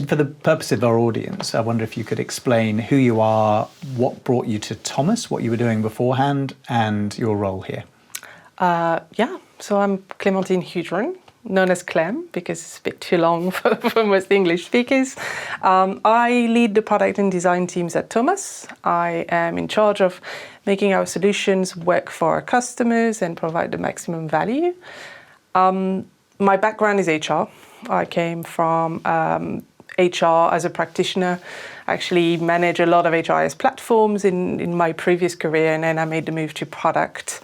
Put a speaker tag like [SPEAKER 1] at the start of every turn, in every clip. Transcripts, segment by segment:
[SPEAKER 1] For the purpose of our audience, I wonder if you could explain who you are, what brought you to Thomas, what you were doing beforehand, and your role here.
[SPEAKER 2] So I'm Clementine Heudron, known as Clem because it's a bit too long for most English speakers. I lead the product and design teams at Thomas. I am in charge of making our solutions work for our customers and provide the maximum value. My background is HR. I came from HR as a practitioner. I actually manage a lot of HRIS platforms in my previous career, and then I made the move to product.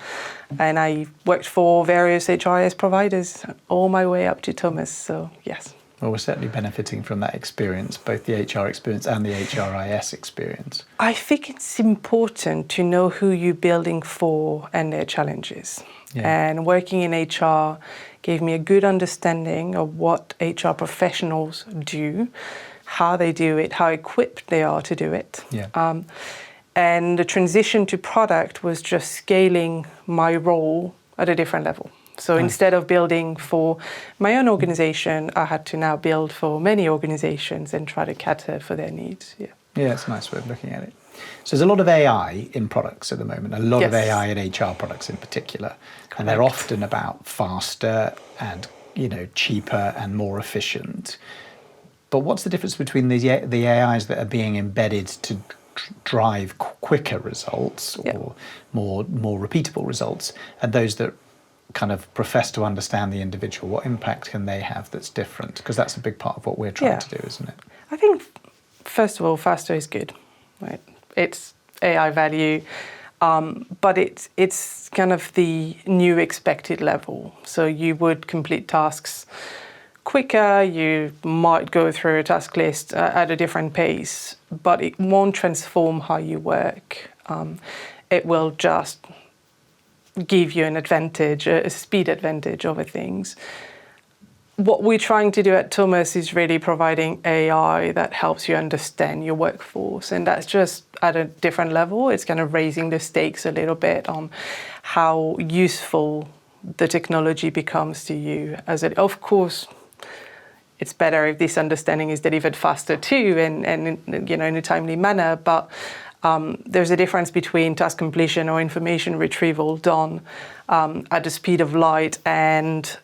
[SPEAKER 2] And I worked for various HRIS providers all my way up to Thomas, so yes.
[SPEAKER 1] Well, we're certainly benefiting from that experience, both the HR experience and the HRIS experience.
[SPEAKER 2] I think it's important to know who you're building for and their challenges. Yeah. And working in HR gave me a good understanding of what HR professionals do, how they do it, how equipped they are to do it.
[SPEAKER 1] Yeah.
[SPEAKER 2] And the transition to product was just scaling my role at a different level. So instead of building for my own organization, I had to now build for many organizations and try to cater for their needs.
[SPEAKER 1] Yeah, it's a nice way of looking at it. So there's a lot of AI in products at the moment, a lot of AI in HR products in particular.
[SPEAKER 2] Correct.
[SPEAKER 1] And they're often about faster and, cheaper and more efficient. But what's the difference between the AIs that are being embedded to drive quicker results or more repeatable results, and those that kind of profess to understand the individual? What impact can they have that's different? Because that's a big part of what we're trying to do, isn't it?
[SPEAKER 2] I think, first of all, faster is good, right? It's AI value, but it's kind of the new expected level. So you would complete tasks quicker, you might go through a task list at a different pace, but it won't transform how you work. It will just give you an advantage, a speed advantage over things. What we're trying to do at Thomas is really providing AI that helps you understand your workforce, and that's just at a different level. It's kind of raising the stakes a little bit on how useful the technology becomes to you. Of course, it's better if this understanding is delivered faster too, and in a timely manner. But there's a difference between task completion or information retrieval done at the speed of light and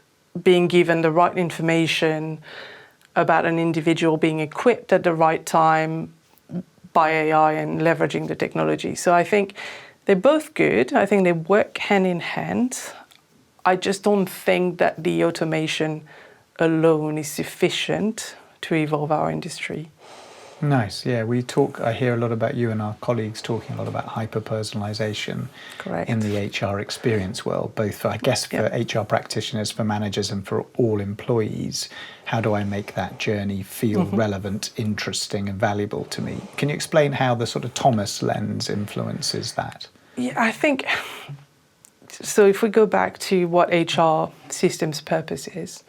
[SPEAKER 2] being given the right information about an individual, being equipped at the right time by AI and leveraging the technology. So I think they're both good. I think they work hand in hand. I just don't think that the automation alone is sufficient to evolve our industry.
[SPEAKER 1] Nice, yeah. I hear a lot about you and our colleagues talking a lot about hyper-personalization.
[SPEAKER 2] Correct.
[SPEAKER 1] In the HR experience world, both for HR practitioners, for managers, and for all employees. How do I make that journey feel relevant, interesting, and valuable to me? Can you explain how the sort of Thomas lens influences that?
[SPEAKER 2] Yeah, I think, so if we go back to what HR systems' purpose is,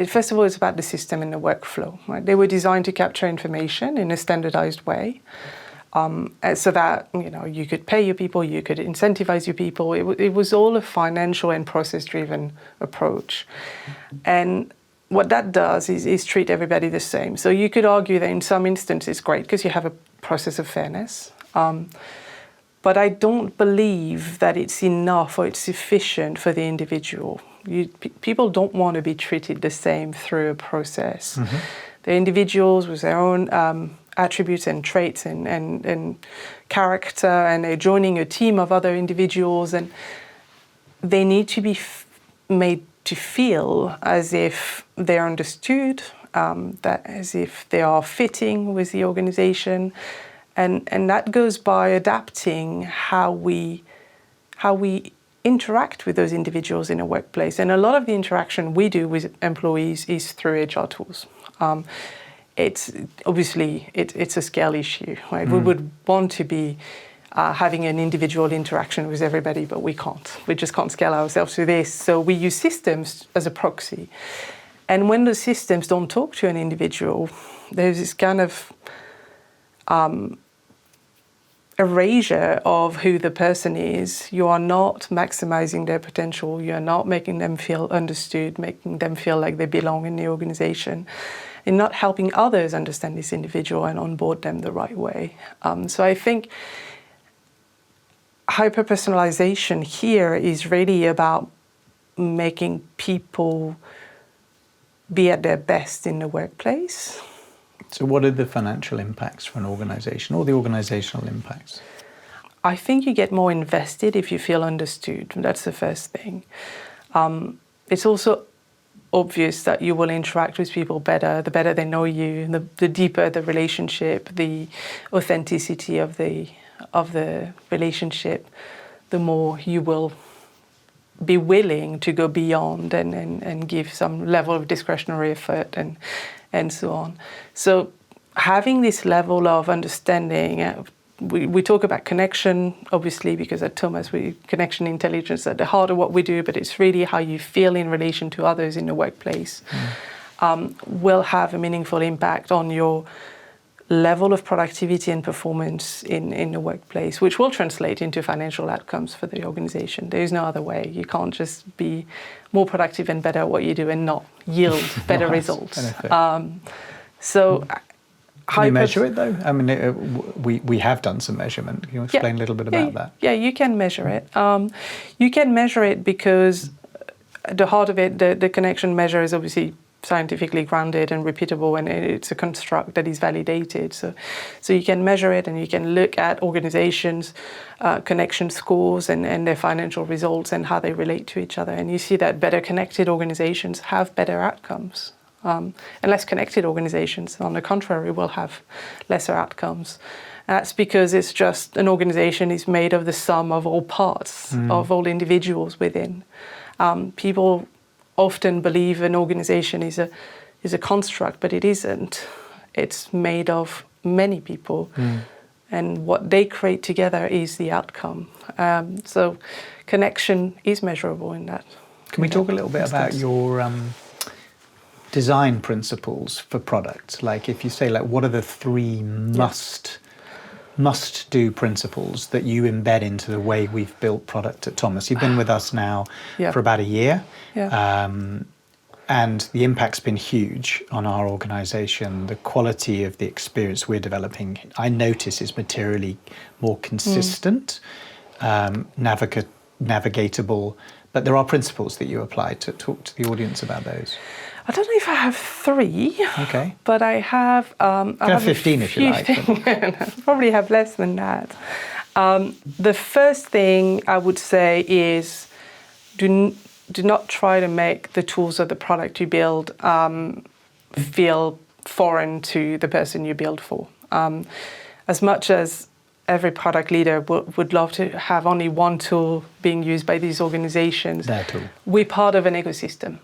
[SPEAKER 2] first of all, it's about the system and the workflow. Right? They were designed to capture information in a standardized way, so that you could pay your people, you could incentivize your people. It was all a financial and process-driven approach, and what that does is treat everybody the same. So you could argue that in some instances it's great because you have a process of fairness. But I don't believe that it's enough or it's sufficient for the individual. People don't want to be treated the same through a process. They're individuals with their own attributes and traits and character, and they're joining a team of other individuals, and they need to be made to feel as if they're understood, that as if they are fitting with the organization. And that goes by adapting how we interact with those individuals in a workplace. And a lot of the interaction we do with employees is through HR tools. It's obviously it's a scale issue, right? We would want to be having an individual interaction with everybody, but we can't. We just can't scale ourselves to this. So we use systems as a proxy. And when the systems don't talk to an individual, there's this kind of erasure of who the person is. You are not maximizing their potential. You are not making them feel understood, making them feel like they belong in the organization. in not helping others understand this individual and onboard them the right way. So I think hyper-personalization here is really about making people be at their best in the workplace.
[SPEAKER 1] So what are the financial impacts for an organization, or the organizational impacts?
[SPEAKER 2] I think you get more invested if you feel understood. That's the first thing. It's also obvious that you will interact with people better, the better they know you, the deeper the relationship, the authenticity of the relationship, the more you will be willing to go beyond and give some level of discretionary effort and so on. So having this level of understanding, we talk about connection, obviously, because at Thomas, connection intelligence at the heart of what we do, but it's really how you feel in relation to others in the workplace, will have a meaningful impact on your level of productivity and performance in the workplace, which will translate into financial outcomes for the organization. There is no other way. You can't just be more productive and better at what you do and not yield better results.
[SPEAKER 1] Can you measure it, though? I mean, we have done some measurement. Can you explain a little bit about that?
[SPEAKER 2] Yeah, you can measure it. You can measure it because at the heart of it, the connection measure is obviously scientifically grounded and repeatable, and it's a construct that is validated. So you can measure it, and you can look at organizations' connection scores and their financial results and how they relate to each other. And you see that better connected organizations have better outcomes. And less connected organizations, on the contrary, will have lesser outcomes. And that's because it's just an organization is made of the sum of all parts, of all individuals within. People often believe an organization is a construct, but it isn't. It's made of many people, and what they create together is the outcome. So connection is measurable in that.
[SPEAKER 1] Can we talk a little bit about your design principles for products? Like, if you say, like, what are the three must-do principles that you embed into the way we've built product at Thomas? You've been with us now for about a year, and the impact's been huge on our organisation. The quality of the experience we're developing, I notice, is materially more consistent, navigatable, but there are principles that you apply. To talk to the audience about those.
[SPEAKER 2] I don't know if I have three, but I have...
[SPEAKER 1] you can have 15 if you like.
[SPEAKER 2] Probably have less than that. The first thing I would say is do not try to make the tools of the product you build feel foreign to the person you build for. As much as every product leader would love to have only one tool being used by these organizations, we're part of an ecosystem.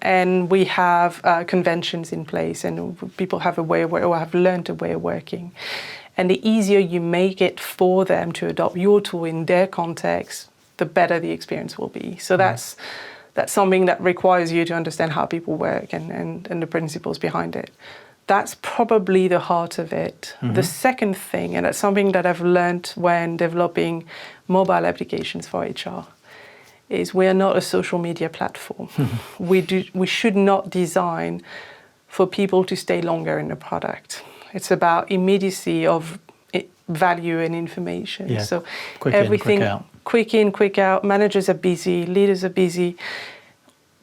[SPEAKER 2] And we have conventions in place, and people have a way of or have learned a way of working. And the easier you make it for them to adopt your tool in their context, the better the experience will be. So that's something that requires you to understand how people work and the principles behind it. That's probably the heart of it. The second thing, and that's something that I've learned when developing mobile applications for HR, is we are not a social media platform. We should not design for people to stay longer in the product. It's about immediacy of value and information. So
[SPEAKER 1] quick
[SPEAKER 2] everything,
[SPEAKER 1] in, quick out.
[SPEAKER 2] Quick in, quick out. Managers are busy, leaders are busy.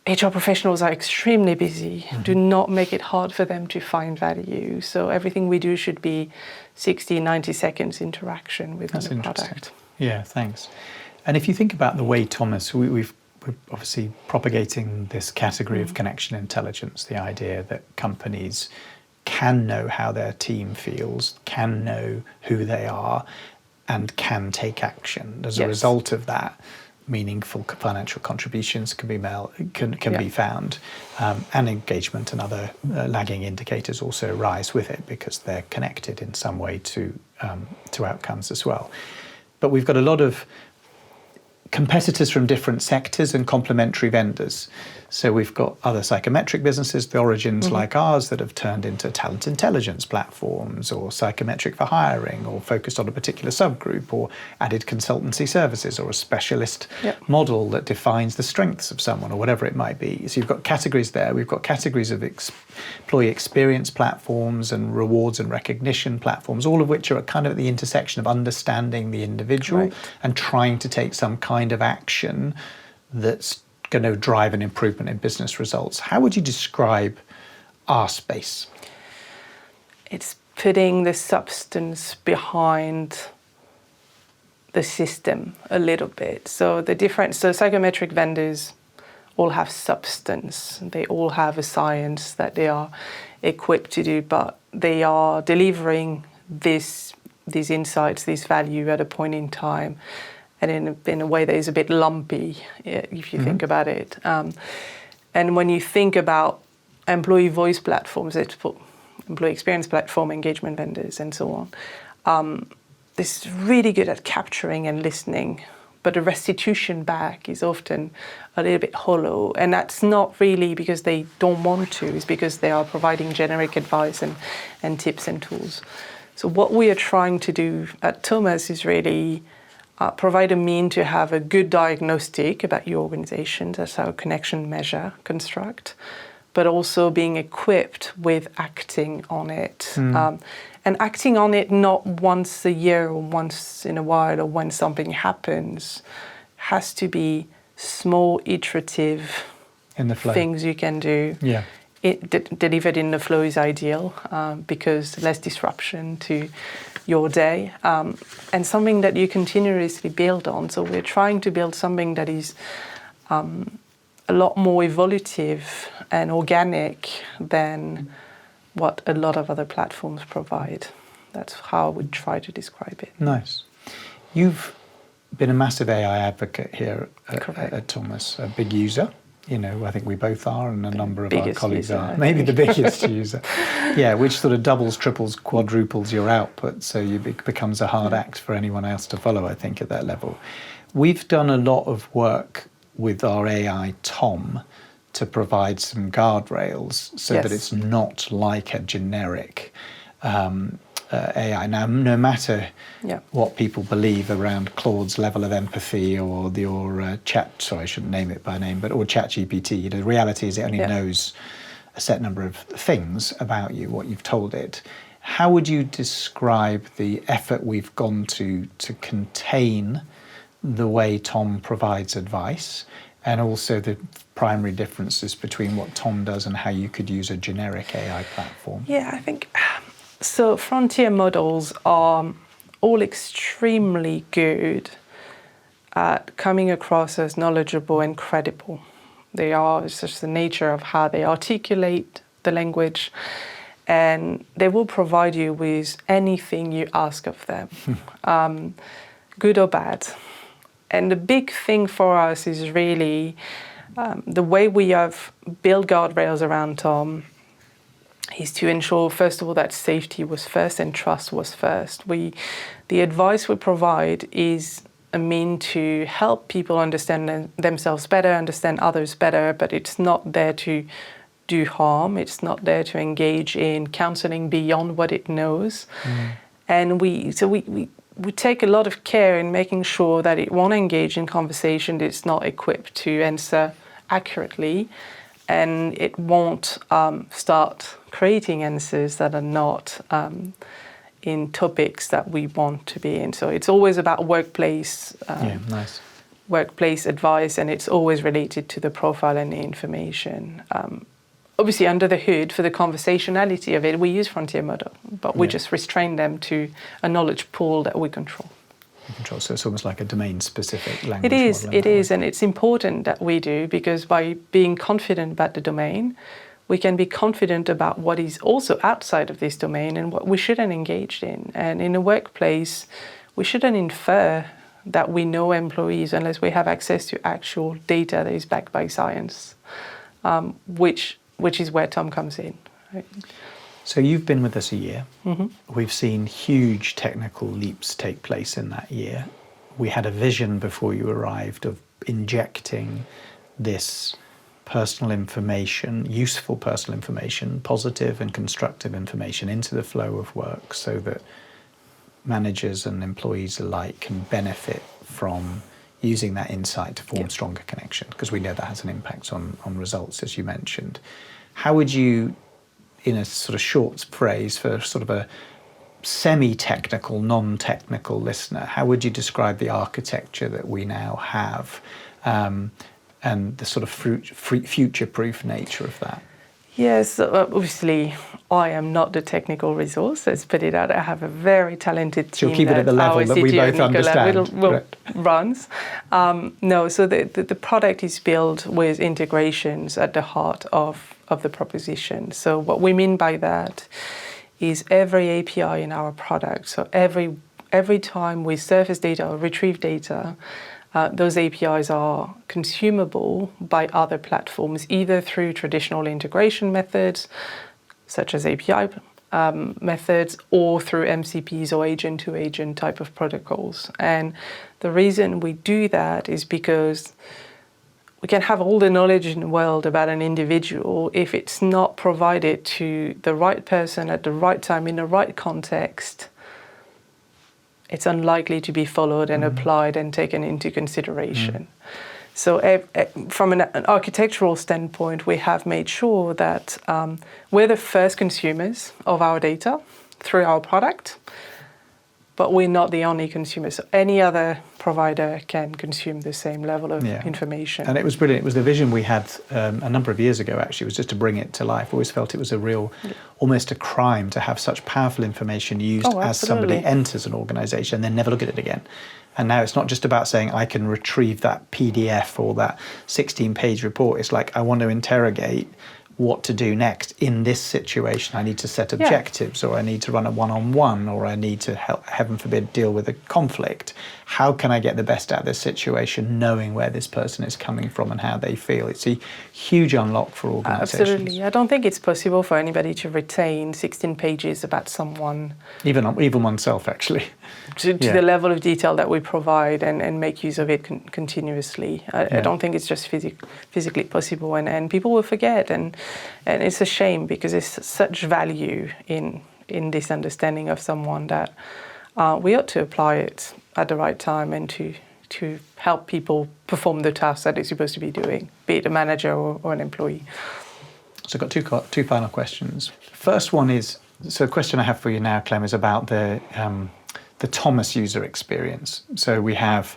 [SPEAKER 2] HR professionals are extremely busy. Do not make it hard for them to find value. So everything we do should be 60, 90 seconds interaction with the product.
[SPEAKER 1] Yeah, thanks. And if you think about the way Thomas, we're obviously propagating this category of connection intelligence, the idea that companies can know how their team feels, can know who they are, and can take action. As a result of that, meaningful financial contributions can be found, and engagement and other lagging indicators also rise with it because they're connected in some way to outcomes as well. But we've got a lot of competitors from different sectors and complementary vendors. So we've got other psychometric businesses, the origins like ours, that have turned into talent intelligence platforms, or psychometric for hiring, or focused on a particular subgroup, or added consultancy services, or a specialist model that defines the strengths of someone, or whatever it might be. So you've got categories there. We've got categories of employee experience platforms and rewards and recognition platforms, all of which are kind of at the intersection of understanding the individual and trying to take some kind of action that's going to drive an improvement in business results. How would you describe our space?
[SPEAKER 2] It's putting the substance behind the system a little bit. So psychometric vendors all have substance. They all have a science that they are equipped to do, but they are delivering these insights, this value at a point in time, and in a way that is a bit lumpy, if you think about it. And when you think about employee voice platforms, employee experience platform, engagement vendors, and so on, this is really good at capturing and listening, but the restitution back is often a little bit hollow. And that's not really because they don't want to, it's because they are providing generic advice and tips and tools. So what we are trying to do at Thomas is really provide a mean to have a good diagnostic about your organization. That's our connection measure construct, but also being equipped with acting on it. And acting on it not once a year or once in a while or when something happens. Has to be small, iterative
[SPEAKER 1] in the flow
[SPEAKER 2] things you can do.
[SPEAKER 1] Yeah.
[SPEAKER 2] Delivered in the flow is ideal because less disruption to your day, and something that you continuously build on. So we're trying to build something that is a lot more evolutive and organic than what a lot of other platforms provide. That's how I would try to describe it.
[SPEAKER 1] Nice. You've been a massive AI advocate here at Thomas, a big user. I think we both are, and a number of our colleagues are. Maybe the biggest user. Yeah, which sort of doubles, triples, quadruples your output, so it becomes a hard act for anyone else to follow, I think, at that level. We've done a lot of work with our AI Tom to provide some guardrails so that it's not like a generic AI. Now, no matter what people believe around Claude's level of empathy or I shouldn't name it by name, or ChatGPT, the reality is it only knows a set number of things about you, what you've told it. How would you describe the effort we've gone to contain the way Tom provides advice, and also the primary differences between what Tom does and how you could use a generic AI platform?
[SPEAKER 2] Yeah, I think so. Frontier models are all extremely good at coming across as knowledgeable and credible. It's just the nature of how they articulate the language, and they will provide you with anything you ask of them, good or bad. And the big thing for us is really the way we have built guardrails around Tom is to ensure, first of all, that safety was first and trust was first. The advice we provide is a mean to help people understand themselves better, understand others better, but it's not there to do harm. It's not there to engage in counseling beyond what it knows. And we take a lot of care in making sure that it won't engage in conversation it's not equipped to answer accurately, and it won't start creating answers that are not in topics that we want to be in. So it's always about workplace advice, and it's always related to the profile and the information. Obviously, under the hood, for the conversationality of it, we use frontier model, but we just restrain them to a knowledge pool that we control.
[SPEAKER 1] So it's almost like a domain-specific language model.
[SPEAKER 2] It is, and it's important that we do, because by being confident about the domain, we can be confident about what is also outside of this domain and what we shouldn't engage in. And in a workplace, we shouldn't infer that we know employees unless we have access to actual data that is backed by science, which is where Tom comes in. Right?
[SPEAKER 1] So you've been with us a year. We've seen huge technical leaps take place in that year. We had a vision before you arrived of injecting this personal information, useful personal information, positive and constructive information into the flow of work so that managers and employees alike can benefit from using that insight to form stronger connection, because we know that has an impact on results, as you mentioned. How would you, in a sort of short phrase for sort of a semi-technical, non-technical listener, how would you describe the architecture that we now have and the sort of future-proof nature of that?
[SPEAKER 2] Yes, obviously, I am not the technical resource. Let's put it out. I have a very talented team.
[SPEAKER 1] So keep it at the level that we both understand.
[SPEAKER 2] Runs. No, so the product is built with integrations at the heart of the proposition. So what we mean by that is every API in our product. So every time we surface data or retrieve data, those APIs are consumable by other platforms, either through traditional integration methods, such as API methods, or through MCPs or agent-to-agent type of protocols. And the reason we do that is because we can have all the knowledge in the world about an individual. If it's not provided to the right person at the right time in the right context, it's unlikely to be followed and applied and taken into consideration. So from an architectural standpoint, we have made sure that we're the first consumers of our data through our product, but we're not the only consumers. So any other provider can consume the same level of information.
[SPEAKER 1] And it was brilliant. It was the vision we had a number of years ago, actually. It was just to bring it to life. I always felt it was a real, almost a crime to have such powerful information used as somebody enters an organization and then never look at it again. And now it's not just about saying, I can retrieve that PDF or that 16-page report. It's like, I want to interrogate what to do next in this situation. I need to set objectives, or I need to run a one-on-one, or I need to, heaven forbid, deal with a conflict. How can I get the best out of this situation, knowing where this person is coming from and how they feel? It's a huge unlock for organizations.
[SPEAKER 2] Absolutely. I don't think it's possible for anybody to retain 16 pages about someone.
[SPEAKER 1] Even oneself, actually.
[SPEAKER 2] To the level of detail that we provide and make use of it continuously. I don't think it's just physically possible, and people will forget, and it's a shame, because there's such value in this understanding of someone that we ought to apply it at the right time and to help people perform the tasks that they're supposed to be doing, be it a manager or an employee.
[SPEAKER 1] So I've got two final questions. First one is, so the question I have for you now, Clem, is about the Thomas user experience. So we have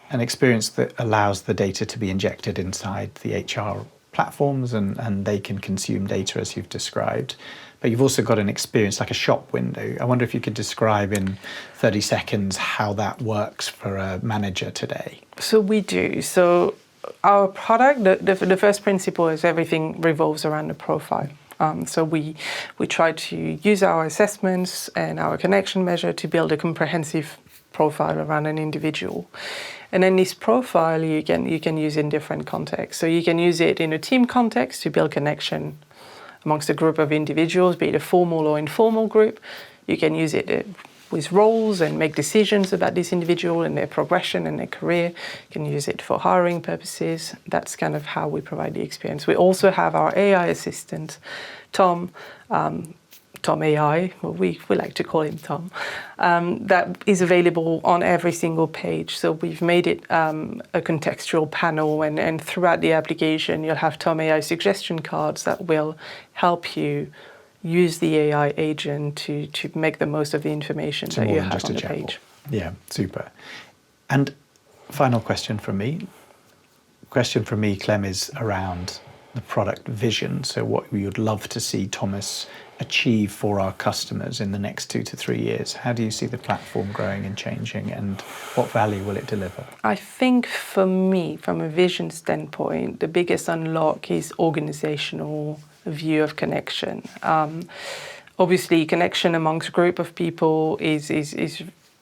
[SPEAKER 1] an experience that allows the data to be injected inside the HR platforms and they can consume data as you've described. But you've also got an experience like a shop window. I wonder if you could describe in 30 seconds how that works for a manager today. So
[SPEAKER 2] we do. So our product, the first principle is everything revolves around the profile. So we try to use our assessments and our connection measure to build a comprehensive profile around an individual. And then this profile you can use in different contexts. So you can use it in a team context to build connection amongst a group of individuals, be it a formal or informal group. You can use it with roles and make decisions about this individual and their progression and their career. You can use it for hiring purposes. That's kind of how we provide the experience. We also have our AI assistant, Tom AI, well, we like to call him Tom, that is available on every single page. So we've made it a contextual panel, and throughout the application you'll have Tom AI suggestion cards that will help you use the AI agent to make the most of the information that you have on the page.
[SPEAKER 1] Yeah, super. And final question from me. Clem, is around the product vision. So what we would love to see Thomas achieve for our customers in the next 2 to 3 years. How do you see the platform growing and changing, and what value will it deliver?
[SPEAKER 2] I think for me, from a vision standpoint, the biggest unlock is organizational view of connection. Obviously, connection amongst a group of people is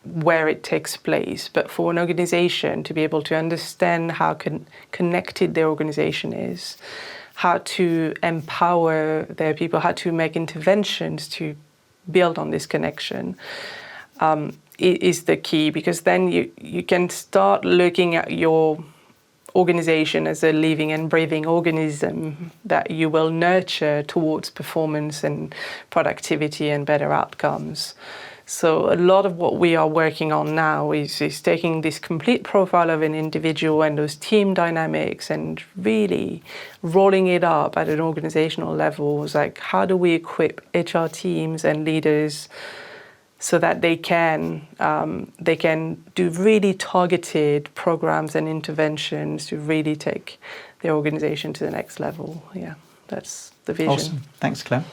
[SPEAKER 2] where it takes place. But for an organization to be able to understand how connected their organization is, how to empower their people, how to make interventions to build on this connection, is the key, because then you can start looking at your organization as a living and breathing organism that you will nurture towards performance and productivity and better outcomes. So a lot of what we are working on now is taking this complete profile of an individual and those team dynamics and really rolling it up at an organizational level. It's like, how do we equip HR teams and leaders so that they can do really targeted programs and interventions to really take their organization to the next level. Yeah, that's the vision.
[SPEAKER 1] Awesome. Thanks, Clem.